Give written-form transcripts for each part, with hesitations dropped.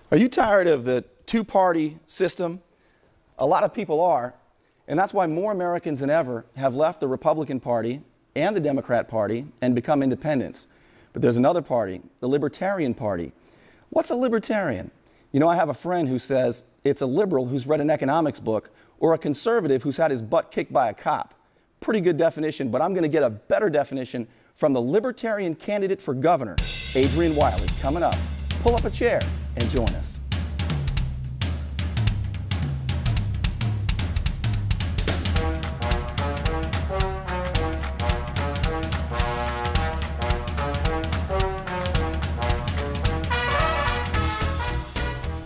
Are you tired of the two-party system? A lot of people are, and that's why more Americans than ever have left the Republican Party and the Democrat Party and become independents. But there's another party, the Libertarian Party. What's a libertarian? You know, I have a friend who says it's a liberal who's read an economics book or a conservative who's had his butt kicked by a cop. Pretty good definition, but I'm going to get a better definition from the Libertarian candidate for governor, Adrian Wiley, coming up. Pull up a chair and join us.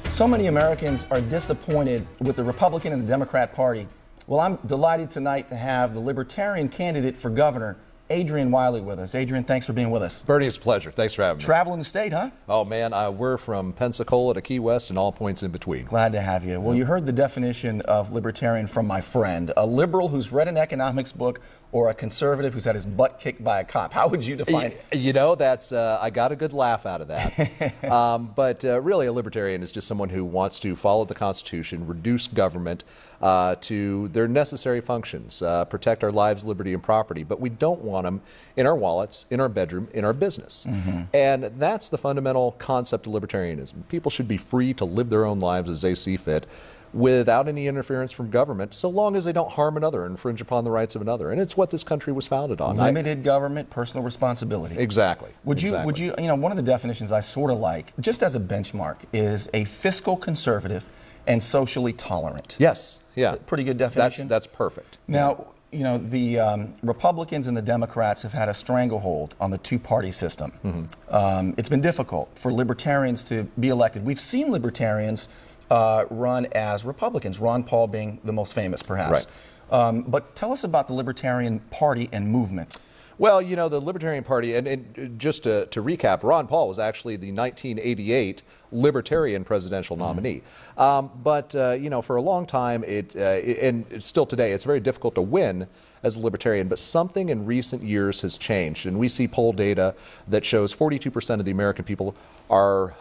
So many Americans are disappointed with the Republican and the Democrat Party. Well, I'm delighted tonight to have the Libertarian candidate for governor, Adrian Wiley, with us. Adrian, thanks for being with us. Burnie, it's a pleasure. Thanks for having me. Traveling the state, huh? Oh, man, we're from Pensacola to Key West and all points in between. Glad to have you. Well, you heard the definition of libertarian from my friend, a liberal who's read an economics book or a conservative who's had his butt kicked by a cop. How would you define it? You know, that's I got a good laugh out of that. But really, a libertarian is just someone who wants to follow the Constitution, reduce government to their necessary functions, protect our lives, liberty, and property. But we don't want them in our wallets, in our bedroom, in our business. And that's the fundamental concept of libertarianism. People should be free to live their own lives as they see fit, without any interference from government, so long as they don't harm another, infringe upon the rights of another. And it's what this country was founded on. Limited government, personal responsibility. Exactly. Would you, one of the definitions I sort of like, just as a benchmark, is a fiscal conservative and socially tolerant. Yes. Yeah. Pretty good definition. That's perfect. Now, you know, the Republicans and the Democrats have had a stranglehold on the two-party system. It's been difficult for libertarians to be elected. We've seen libertarians run as Republicans, Ron Paul being the most famous, perhaps. Right. But tell us about the Libertarian Party and movement. Well, you know, the Libertarian Party, and just to recap, Ron Paul was actually the 1988 Libertarian presidential nominee. But, you know, for a long time, and still today, it's very difficult to win as a libertarian, but something in recent years has changed. And we see poll data that shows 42% of the American people are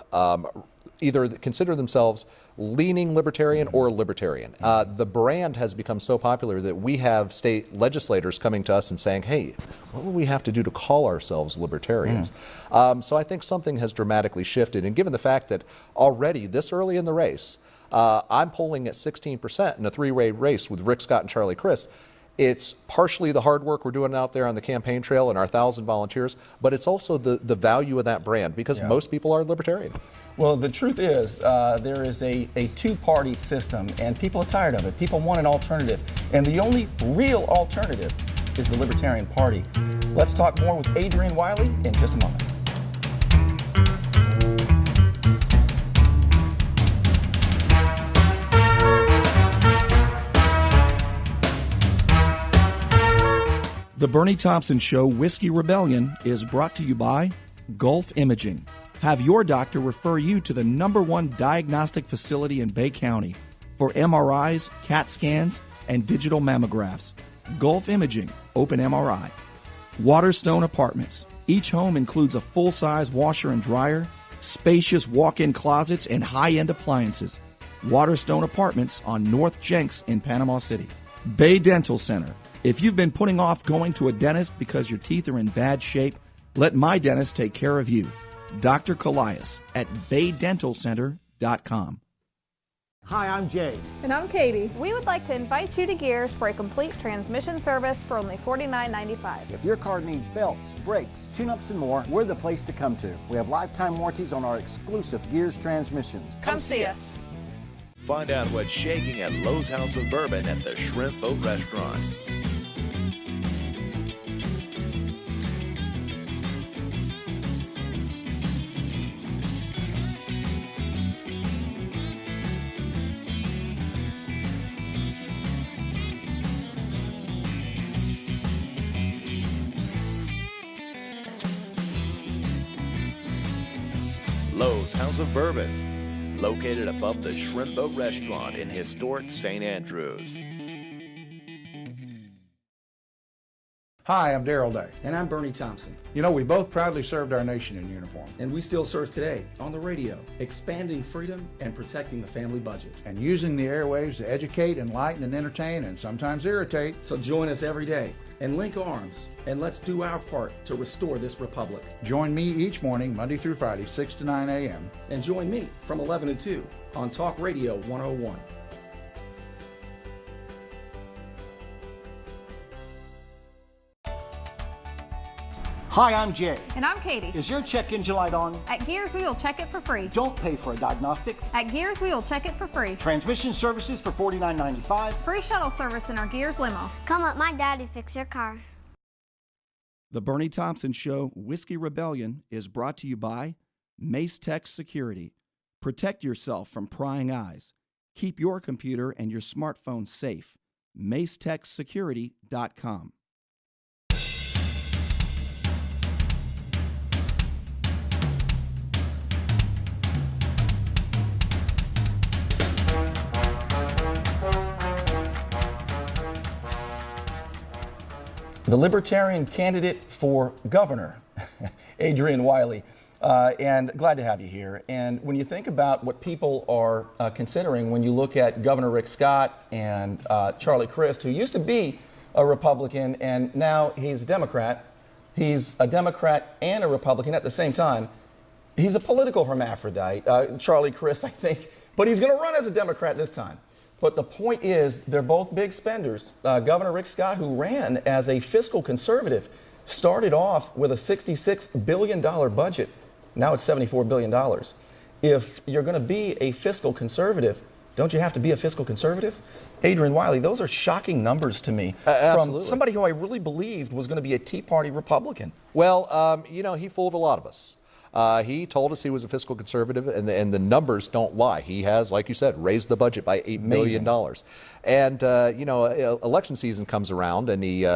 either consider themselves leaning libertarian or libertarian. The brand has become so popular that we have state legislators coming to us and saying, hey, what will we have to do to call ourselves libertarians? So I think something has dramatically shifted. And given the fact that already this early in the race, I'm polling at 16% in a three-way race with Rick Scott and Charlie Crist, it's partially the hard work we're doing out there on the campaign trail and our 1,000 volunteers, but it's also the value of that brand because most people are libertarian. Well, the truth is there is a two-party system, and people are tired of it. People want an alternative, and the only real alternative is the Libertarian Party. Let's talk more with Adrian Wiley in just a moment. The Burnie Thompson Show Whiskey Rebellion is brought to you by Gulf Imaging. Have your doctor refer you to the #1 diagnostic facility in Bay County for MRIs, CAT scans, and digital mammographs. Gulf Imaging, Open MRI. Waterstone Apartments. Each home includes a full-size washer and dryer, spacious walk-in closets, and high-end appliances. Waterstone Apartments on North Jenks in Panama City. Bay Dental Center. If you've been putting off going to a dentist because your teeth are in bad shape, let my dentist take care of you. Dr. Colias at baydentalcenter.com. Hi, I'm Jay. And I'm Katie. We would like to invite you to Gears for a complete transmission service for only $49.95. If your car needs belts, brakes, tune-ups, and more, we're the place to come to. We have lifetime warranties on our exclusive Gears transmissions. Come see us. Find out what's shaking at Lowe's House of Bourbon at the Shrimp Boat Restaurant. Lowe's House of Bourbon, located above the Shrimp Boat Restaurant in historic St. Andrews. Hi, I'm Darrell Day. And I'm Burnie Thompson. You know, we both proudly served our nation in uniform. And we still serve today on the radio, expanding freedom and protecting the family budget. And using the airwaves to educate, enlighten, and entertain, and sometimes irritate. So join us every day and link arms, and let's do our part to restore this republic. Join me each morning, Monday through Friday, 6 to 9 a.m. And join me from 11 to 2 on Talk Radio 101. Hi, I'm Jay. And I'm Katie. Is your check engine light on? At Gears, we will check it for free. Don't pay for a diagnostics. At Gears, we will check it for free. Transmission services for $49.95. Free shuttle service in our Gears limo. Come let my daddy fix your car. The Burnie Thompson Show Whiskey Rebellion is brought to you by Mace Tech Security. Protect yourself from prying eyes. Keep your computer and your smartphone safe. MaceTechSecurity.com. The Libertarian candidate for governor, Adrian Wiley, and glad to have you here. And when you think about what people are considering, when you look at Governor Rick Scott and Charlie Crist, who used to be a Republican and now he's a Democrat. He's a Democrat and a Republican at the same time. He's a political hermaphrodite, Charlie Crist, I think, but he's going to run as a Democrat this time. But the point is, they're both big spenders. Governor Rick Scott, who ran as a fiscal conservative, started off with a $66 billion budget. Now it's $74 billion. If you're going to be a fiscal conservative, don't you have to be a fiscal conservative? Adrian Wiley, those are shocking numbers to me from somebody who I really believed was going to be a Tea Party Republican. Well, you know, he fooled a lot of us. He told us he was a fiscal conservative, and the numbers don't lie. He has, like you said, raised the budget by $8 billion. And, you know, election season comes around, and he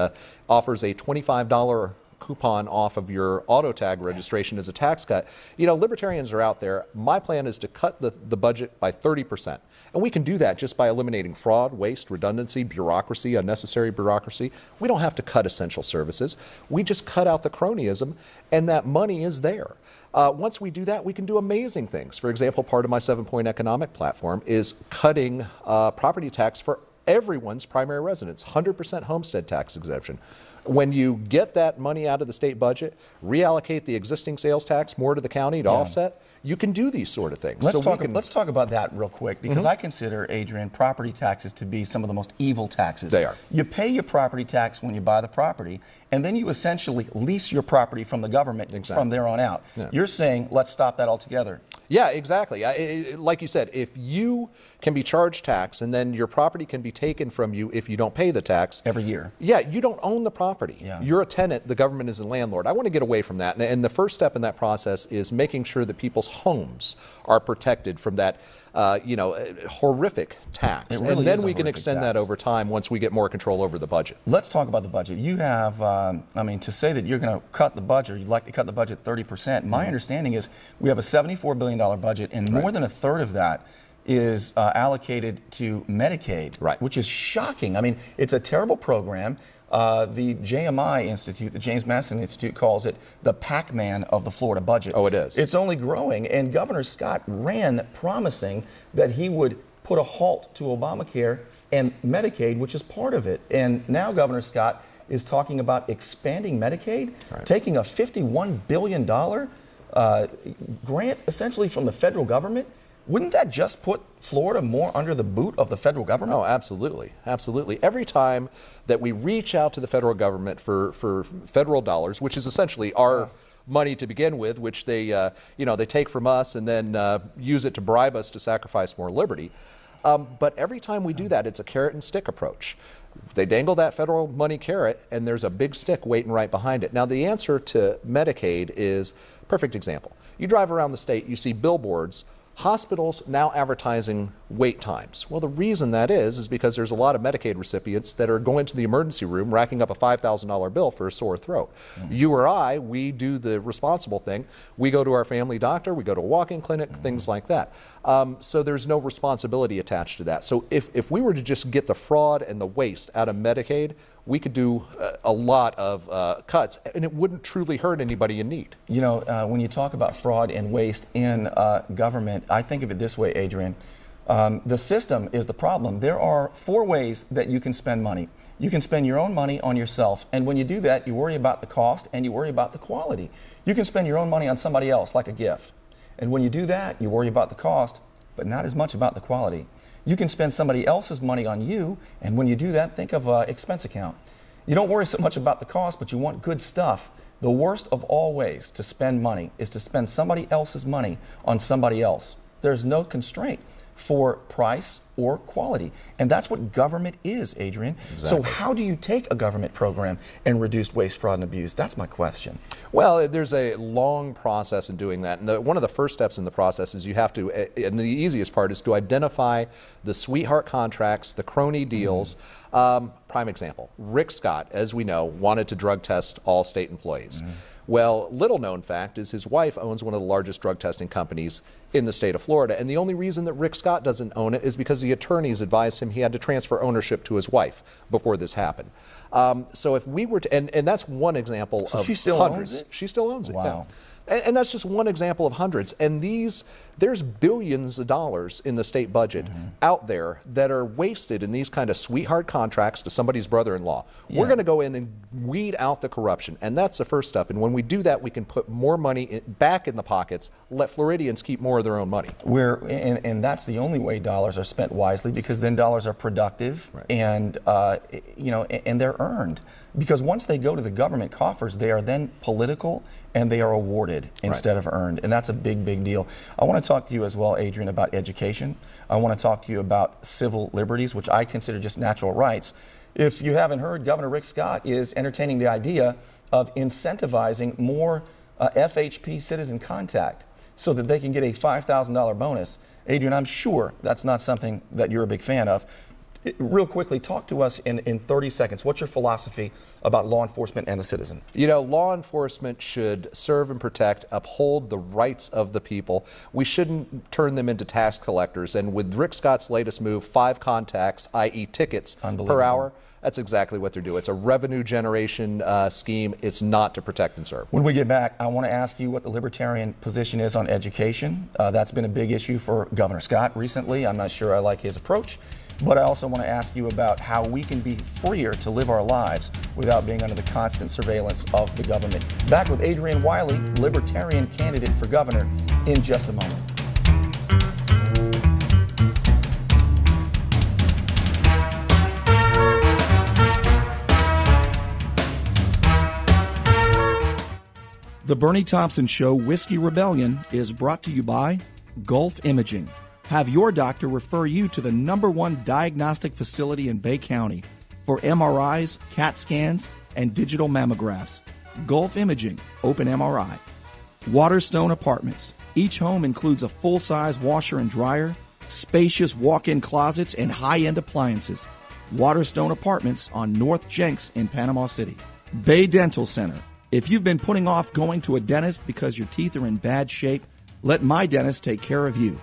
offers a $25 coupon off of your auto tag registration as a tax cut. You know, libertarians are out there. My plan is to cut the budget by 30%. And we can do that just by eliminating fraud, waste, redundancy, bureaucracy, unnecessary bureaucracy. We don't have to cut essential services. We just cut out the cronyism, and that money is there. Once we do that, we can do amazing things. For example, part of my 7-point economic platform is cutting property tax for everyone's primary residence, 100% homestead tax exemption. When you get that money out of the state budget, reallocate the existing sales tax more to the county to offset, you can do these sort of things. Let's talk about that real quick, because I consider, Adrian, property taxes to be some of the most evil taxes. They are. You pay your property tax when you buy the property, and then you essentially lease your property from the government from there on out. Yeah. You're saying, let's stop that altogether. Yeah, exactly. Like you said, if you can be charged tax and then your property can be taken from you if you don't pay the tax. Every year. Yeah, you don't own the property. Yeah. You're a tenant, the government is a landlord. I want to get away from that. And the first step in that process is making sure that people's homes are protected from that you know, horrific tax. It really and then is a we can horrific extend tax. that over time once we get more control over the budget. Let's talk about the budget. You have, I mean, to say that you're going to cut the budget, you'd like to cut the budget 30%. My understanding is we have a $74 billion budget, and more than a third of that is allocated to Medicaid, which is shocking. I mean, it's a terrible program. The JMI Institute, the James Madison Institute, calls it the Pac-Man of the Florida budget. Oh, it is. It's only growing, and Governor Scott ran promising that he would put a halt to Obamacare and Medicaid, which is part of it. And now Governor Scott is talking about expanding Medicaid, taking a $51 billion grant essentially from the federal government. Wouldn't that just put Florida more under the boot of the federal government? Oh, absolutely. Absolutely. Every time that we reach out to the federal government for federal dollars, which is essentially our money to begin with, which they, you know, they take from us and then use it to bribe us to sacrifice more liberty. But every time we do that, it's a carrot and stick approach. They dangle that federal money carrot, and there's a big stick waiting right behind it. Now, the answer to Medicaid is a perfect example. You drive around the state, you see billboards, hospitals now advertising wait times. Well, the reason that is because there's a lot of Medicaid recipients that are going to the emergency room racking up a $5,000 bill for a sore throat. You or I, we do the responsible thing. We go to our family doctor, we go to a walk-in clinic, things like that. So there's no responsibility attached to that. So if we were to just get the fraud and the waste out of Medicaid, we could do a lot of cuts, and it wouldn't truly hurt anybody in need. You know, when you talk about fraud and waste in government, I think of it this way, Adrian. The system is the problem. There are 4 ways that you can spend money. You can spend your own money on yourself, and when you do that, you worry about the cost and you worry about the quality. You can spend your own money on somebody else, like a gift. And when you do that, you worry about the cost, but not as much about the quality. You can spend somebody else's money on you, and when you do that, think of an expense account. You don't worry so much about the cost, but you want good stuff. The worst of all ways to spend money is to spend somebody else's money on somebody else. There's no constraint for price or quality. And that's what government is, Adrian. Exactly. So how do you take a government program and reduce waste, fraud, and abuse? That's my question. Well, there's a long process in doing that. And one of the first steps in the process is you have to, and the easiest part is to identify the sweetheart contracts, the crony deals. Prime example, Rick Scott, as we know, wanted to drug test all state employees. Well, little known fact is his wife owns one of the largest drug testing companies in the state of Florida. And the only reason that Rick Scott doesn't own it is because the attorneys advised him he had to transfer ownership to his wife before this happened. So if we were to, and that's one example of she still hundreds. owns it? She still owns it. Wow. Yeah. And that's just one example of hundreds. And there's billions of dollars in the state budget out there that are wasted in these kind of sweetheart contracts to somebody's brother-in-law. We're going to go in and weed out the corruption. And that's the first step. And when we do that, we can put more money back in the pockets, let Floridians keep more of their own money. And that's the only way dollars are spent wisely, because then dollars are productive and, and they're earned. Because once they go to the government coffers, they are then political and they are awarded instead of earned. And that's a big, big deal. I want to talk to you as well, Adrian, about education. I want to talk to you about civil liberties, which I consider just natural rights. If you haven't heard, Governor Rick Scott is entertaining the idea of incentivizing more FHP citizen contact so that they can get a $5,000 bonus. Adrian, I'm sure that's not something that you're a big fan of. Real quickly, talk to us in 30 seconds. What's your philosophy about law enforcement and the citizen? You know, law enforcement should serve and protect, uphold the rights of the people. We shouldn't turn them into tax collectors. And with Rick Scott's latest move, 5 contacts, i.e. tickets per hour, that's exactly what they're doing. It's a revenue generation scheme. It's not to protect and serve. When we get back, I want to ask you what the libertarian position is on education. That's been a big issue for Governor Scott recently. I'm not sure I like his approach. But I also want to ask you about how we can be freer to live our lives without being under the constant surveillance of the government. Back with Adrian Wiley, Libertarian candidate for governor, in just a moment. The Burnie Thompson Show Whiskey Rebellion is brought to you by Gulf Imaging. Have your doctor refer you to the #1 diagnostic facility in Bay County for MRIs, CAT scans, and digital mammographs. Gulf Imaging, Open MRI. Waterstone Apartments. Each home includes a full-size washer and dryer, spacious walk-in closets, and high-end appliances. Waterstone Apartments on North Jenks in Panama City. Bay Dental Center. If you've been putting off going to a dentist because your teeth are in bad shape, let my dentist take care of you.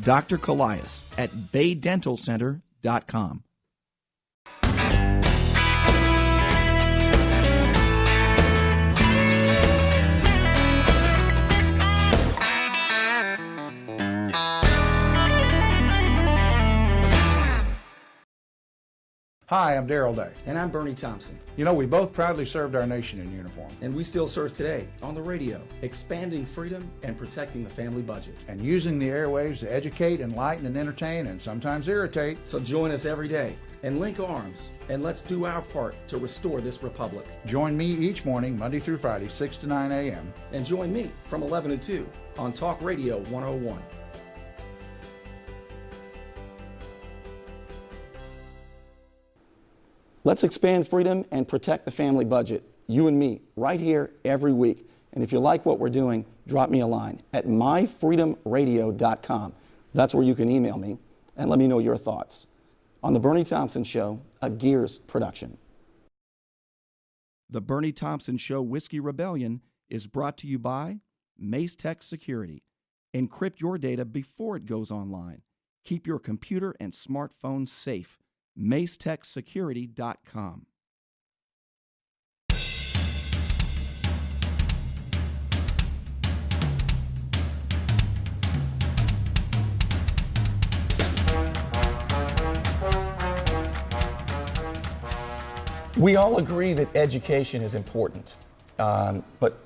Dr. Colias at baydentalcenter.com. Hi, I'm Darrell Day. And I'm Burnie Thompson. You know, we both proudly served our nation in uniform. And we still serve today on the radio, expanding freedom and protecting the family budget. And using the airwaves to educate, enlighten, and entertain, and sometimes irritate. So join us every day and link arms, and let's do our part to restore this republic. Join me each morning, Monday through Friday, 6 to 9 a.m. And join me from 11 to 2 on Talk Radio 101. Let's expand freedom and protect the family budget. You and me, right here every week. And if you like what we're doing, drop me a line at myfreedomradio.com. That's where you can email me and let me know your thoughts. On The Burnie Thompson Show, a Gears production. The Burnie Thompson Show Whiskey Rebellion is brought to you by Mace Tech Security. Encrypt your data before it goes online. Keep your computer and smartphone safe. MaceTechSecurity.com. We all agree that education is important. But,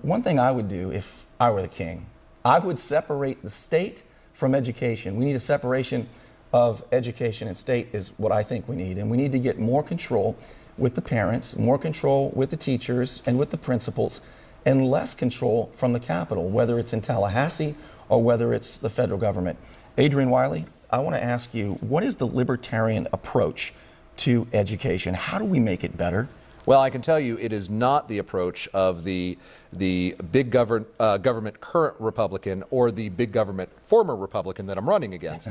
one thing I would do if I were the king, I would separate the state from education. We need a separation of education and state is what I think we need. And we need to get more control with the parents, more control with the teachers and with the principals, and less control from the Capitol, whether it's in Tallahassee or whether it's the federal government. Adrian Wiley, I want to ask you, what is the libertarian approach to education? How do we make it better? Well, I can tell you it is not the approach of the big government current Republican or the big government former Republican that I'm running against.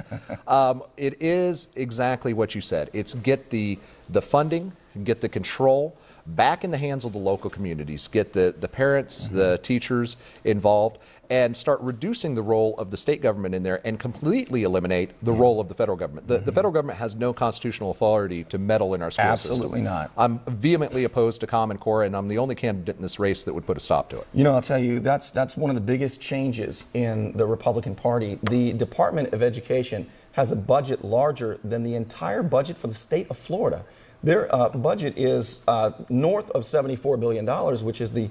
It is exactly what you said. It's get the funding, get the control back in the hands of the local communities, get the parents, the teachers involved, and start reducing the role of the state government in there and completely eliminate the role of the federal government. The federal government has no constitutional authority to meddle in our school system. Absolutely not. I'm vehemently opposed to Common Core, and I'm the only candidate in this race that would put a stop to it. I'll tell you, that's one of the biggest changes in the Republican Party. The Department of Education has a budget larger than the entire budget for the state of Florida. Their budget is north of $74 billion, which is the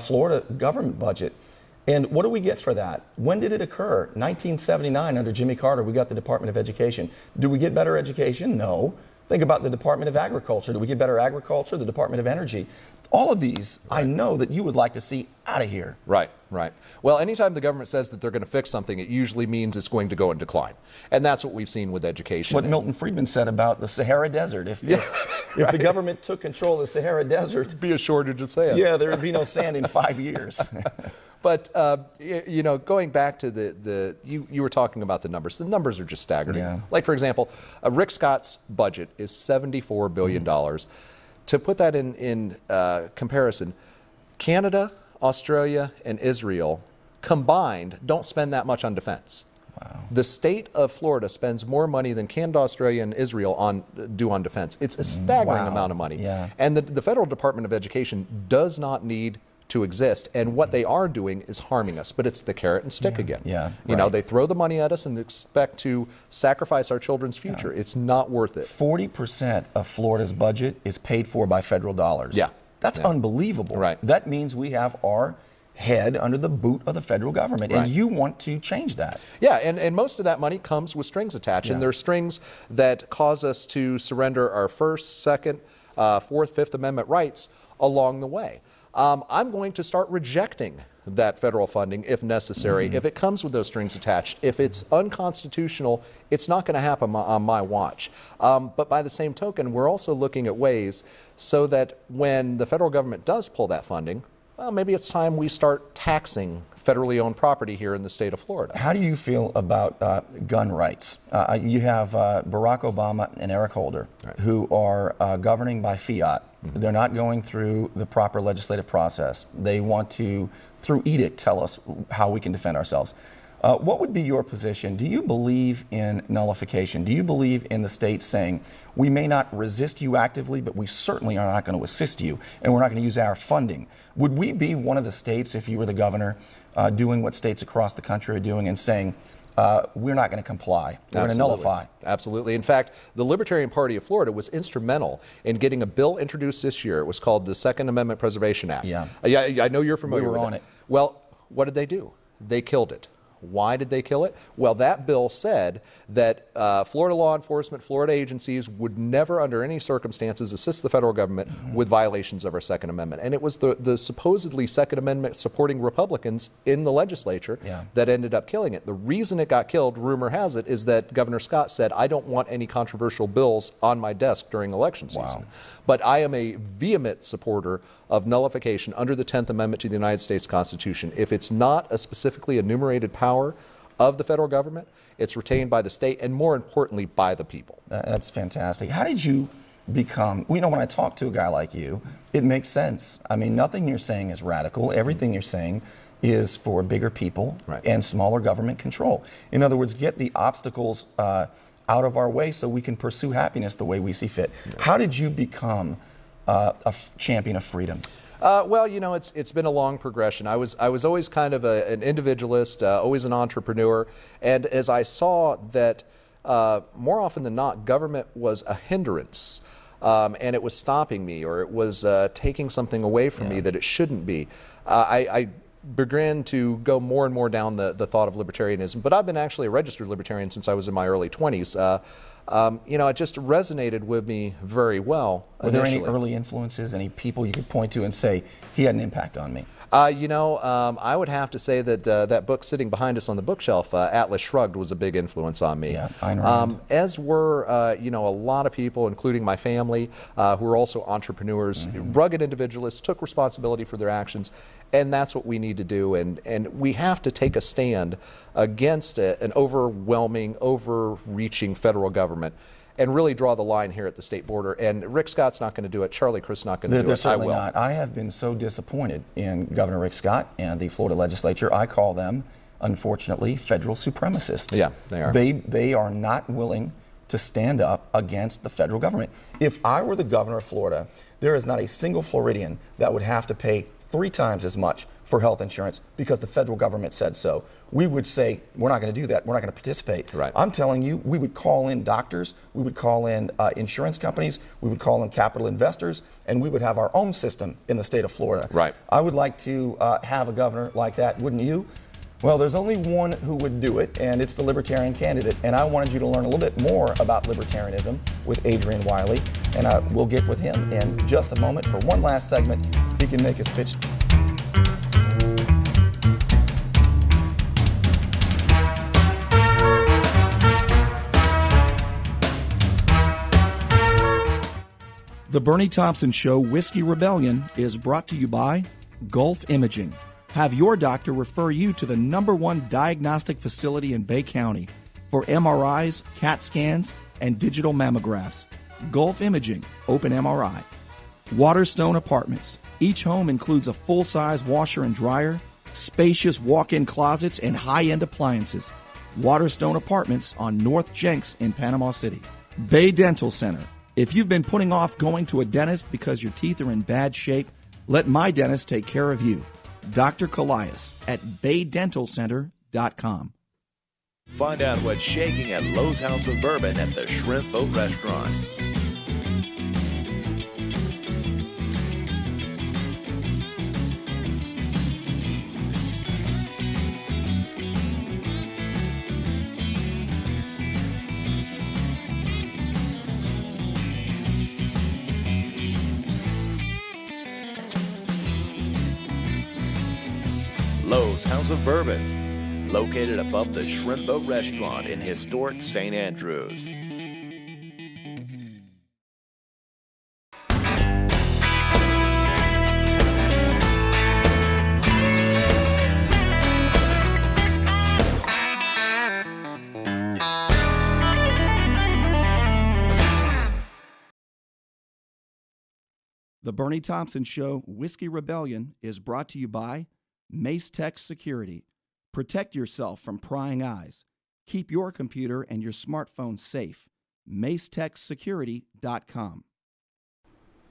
Florida government budget. And what do we get for that? When did it occur? 1979, under Jimmy Carter, we got the Department of Education. Do we get better education? No. Think about the Department of Agriculture. Do we get better agriculture? The Department of Energy. All of these, I know that you would like to see out of here. Right. Well, anytime the government says that they're going to fix something, it usually means it's going to go in decline. And that's what we've seen with education. What Milton Friedman said about the Sahara Desert. If the government took control of the Sahara Desert, there'd be a shortage of sand. Yeah, there would be no sand in 5 years. But, going back to you were talking about the numbers. The numbers are just staggering. Yeah. Like, for example, Rick Scott's budget is $74 billion. To put that in comparison, Canada, Australia, and Israel combined don't spend that much on defense. Wow. The state of Florida spends more money than Canada, Australia, and Israel do on defense. It's a staggering amount of money. Yeah. And the Federal Department of Education does not need to exist, and what they are doing is harming us. But it's the carrot and stick again. They throw the money at us and expect to sacrifice our children's future. It's not worth it. 40% of Florida's budget is paid for by federal dollars. That's unbelievable. Right. That means we have our head under the boot of the federal government, and you want to change that. Yeah, and most of that money comes with strings attached, and there are strings that cause us to surrender our First, Second, Fourth, Fifth Amendment rights along the way. I'm going to start rejecting that federal funding if necessary, if it comes with those strings attached. If it's unconstitutional, it's not going to happen on my watch. But by the same token, we're also looking at ways so that when the federal government does pull that funding, well, maybe it's time we start taxing federally owned property here in the state of Florida. How do you feel about gun rights? You have Barack Obama and Eric Holder, who are governing by fiat. They're not going through the proper legislative process. They want to, through edict, tell us how we can defend ourselves. What would be your position? Do you believe in nullification? Do you believe in the state saying, we may not resist you actively, but we certainly are not going to assist you, and we're not going to use our funding? Would we be one of the states, if you were the governor, doing what states across the country are doing and saying, we're not going to comply, we're going to nullify? Absolutely. In fact, the Libertarian Party of Florida was instrumental in getting a bill introduced this year. It was called the Second Amendment Preservation Act. I know you're familiar with it. We were on it. Well, what did they do? They killed it. Why did they kill it? Well, that bill said that Florida law enforcement, Florida agencies would never under any circumstances assist the federal government with violations of our Second Amendment. And it was the supposedly Second Amendment supporting Republicans in the legislature that ended up killing it. The reason it got killed, rumor has it, is that Governor Scott said, I don't want any controversial bills on my desk during election season. But I am a vehement supporter of nullification under the 10th Amendment to the United States Constitution. If it's not a specifically enumerated power of the federal government, it's retained by the state and, more importantly, by the people. That's fantastic. How did you become, when I talk to a guy like you, it makes sense. I mean, nothing you're saying is radical. Everything you're saying is for bigger people and smaller government control. In other words, get the obstacles out of our way so we can pursue happiness the way we see fit. How did you become a champion of freedom? Well, it's been a long progression. I was always kind of an individualist, always an entrepreneur, and as I saw that more often than not, government was a hindrance, and it was stopping me, or it was taking something away from me that it shouldn't be, I began to go more and more down the thought of libertarianism. But I've been actually a registered libertarian since I was in my early 20s. It just resonated with me very well. Were there any early influences, any people you could point to and say, he had an impact on me? I would have to say that that book sitting behind us on the bookshelf, Atlas Shrugged, was a big influence on me. Yeah, I know. As were, a lot of people, including my family, who are also entrepreneurs, rugged individualists, took responsibility for their actions, and that's what we need to do. And we have to take a stand against an overwhelming, overreaching federal government, and really draw the line here at the state border. And Rick Scott's not going to do it. Charlie Crist's not going to do it. They're certainly not. I have been so disappointed in Governor Rick Scott and the Florida legislature. I call them, unfortunately, federal supremacists. Yeah, they are. They are not willing to stand up against the federal government. If I were the governor of Florida, there is not a single Floridian that would have to pay 3 times as much for health insurance because the federal government said so. We would say, we're not going to do that. We're not going to participate. Right. I'm telling you, we would call in doctors, we would call in insurance companies, we would call in capital investors, and we would have our own system in the state of Florida. Right. I would like to have a governor like that, wouldn't you? Well, there's only one who would do it, and it's the Libertarian candidate. And I wanted you to learn a little bit more about libertarianism with Adrian Wiley, and we'll get with him in just a moment for one last segment. He can make his pitch. The Burnie Thompson Show Whiskey Rebellion is brought to you by Gulf Imaging. Have your doctor refer you to the #1 diagnostic facility in Bay County for MRIs, CAT scans, and digital mammographs. Gulf Imaging, Open MRI. Waterstone Apartments. Each home includes a full-size washer and dryer, spacious walk-in closets, and high-end appliances. Waterstone Apartments on North Jenks in Panama City. Bay Dental Center. If you've been putting off going to a dentist because your teeth are in bad shape, let my dentist take care of you. Dr. Colias at baydentalcenter.com. Find out what's shaking at Lowe's House of Bourbon at the Shrimp Boat Restaurant. Lowe's House of Bourbon, located above the Shrimp Boat Restaurant in historic St. Andrews. The Burnie Thompson Show Whiskey Rebellion is brought to you by Mace Tech Security. Protect yourself from prying eyes. Keep your computer and your smartphone safe. MaceTechSecurity.com.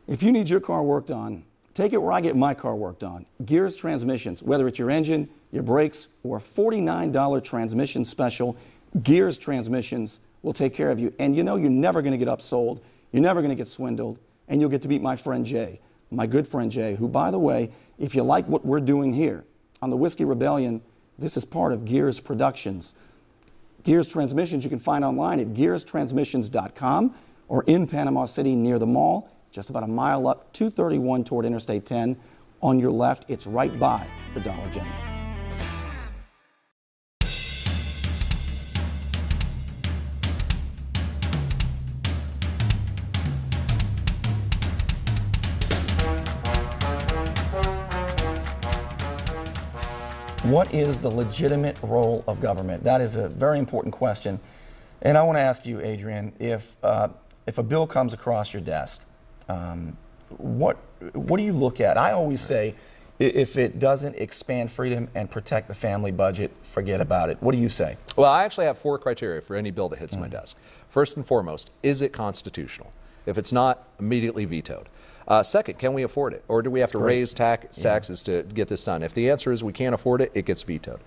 If you need your car worked on, take it where I get my car worked on. Gears Transmissions. Whether it's your engine, your brakes, or a $49 transmission special, Gears Transmissions will take care of you. And you know you're never going to get upsold. You're never going to get swindled. And you'll get to meet my friend Jay, my good friend Jay, who, by the way, if you like what we're doing here on the Whiskey Rebellion, this is part of Gears Productions. Gears Transmissions you can find online at gearstransmissions.com or in Panama City near the mall, just about a mile up 231 toward Interstate 10. On your left, it's right by the Dollar General. What is the legitimate role of government? That is a very important question. And I want to ask you, Adrian, if a bill comes across your desk, what do you look at? I always say, if it doesn't expand freedom and protect the family budget, forget about it. What do you say? Well, I actually have 4 criteria for any bill that hits my desk. First and foremost, is it constitutional? If it's not, immediately vetoed. Second, can we afford it? Or do we have to raise taxes to get this done? If the answer is we can't afford it, it gets vetoed.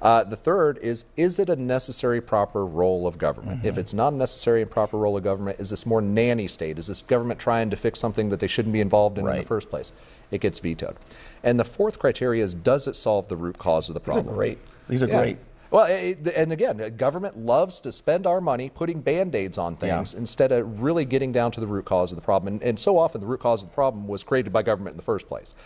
The third is it a necessary, proper role of government? If it's not a necessary and proper role of government, is this more nanny state? Is this government trying to fix something that they shouldn't be involved in the first place? It gets vetoed. And the fourth criteria is, does it solve the root cause of the problem? These are great. Well, and again, government loves to spend our money putting Band-Aids on things instead of really getting down to the root cause of the problem. And so often the root cause of the problem was created by government in the first place.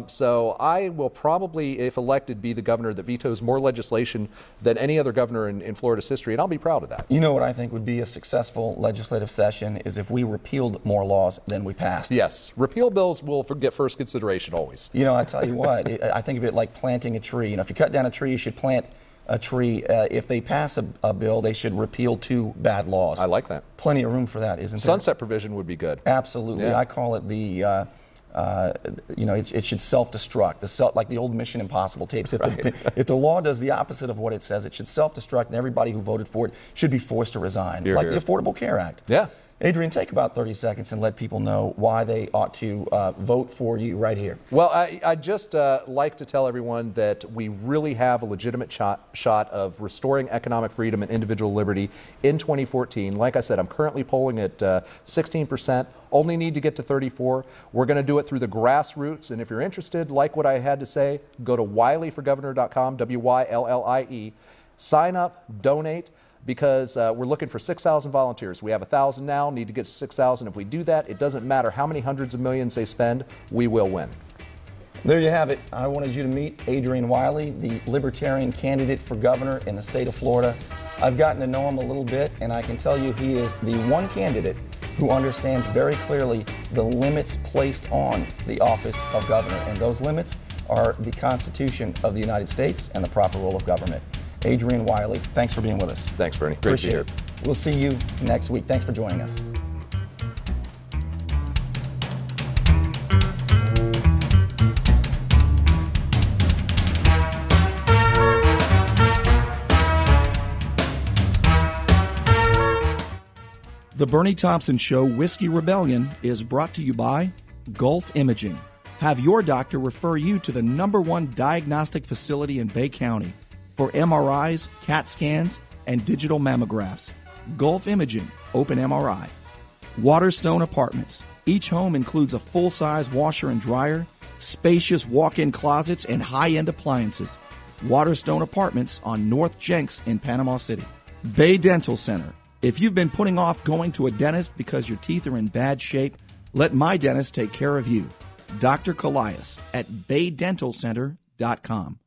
So I will probably, if elected, be the governor that vetoes more legislation than any other governor in Florida's history, and I'll be proud of that. You know what I think would be a successful legislative session is if we repealed more laws than we passed. Yes. Repeal bills will get first consideration always. You know, I tell you what, I think of it like planting a tree. You know, if you cut down a tree, you should plant a tree. If they pass a bill, they should repeal 2 bad laws. I like that. Plenty of room for that, isn't there? Sunset provision would be good. Absolutely. Yeah. I call it the, it should self-destruct, like the old Mission Impossible tapes. If the law does the opposite of what it says, it should self-destruct, and everybody who voted for it should be forced to resign, the Affordable Care Act. Yeah. Adrian, take about 30 seconds and let people know why they ought to vote for you right here. Well, I'd just like to tell everyone that we really have a legitimate shot of restoring economic freedom and individual liberty in 2014. Like I said, I'm currently polling at 16%. Only need to get to 34. We're going to do it through the grassroots. And if you're interested, like what I had to say, go to wileyforgovernor.com, WYLLIE. Sign up, donate, because we're looking for 6,000 volunteers. We have 1,000 now, need to get to 6,000. If we do that, it doesn't matter how many hundreds of millions they spend, we will win. There you have it. I wanted you to meet Adrian Wiley, the Libertarian candidate for governor in the state of Florida. I've gotten to know him a little bit, and I can tell you he is the one candidate who understands very clearly the limits placed on the office of governor. And those limits are the Constitution of the United States and the proper role of government. Adrian Wiley, thanks for being with us. Thanks, Bernie. Great to be here. We'll see you next week. Thanks for joining us. The Bernie Thompson Show Whiskey Rebellion is brought to you by Gulf Imaging. Have your doctor refer you to the #1 diagnostic facility in Bay County for MRIs, CAT scans, and digital mammographs. Gulf Imaging, Open MRI. Waterstone Apartments. Each home includes a full-size washer and dryer, spacious walk-in closets, and high-end appliances. Waterstone Apartments on North Jenks in Panama City. Bay Dental Center. If you've been putting off going to a dentist because your teeth are in bad shape, let my dentist take care of you. Dr. Colias at baydentalcenter.com.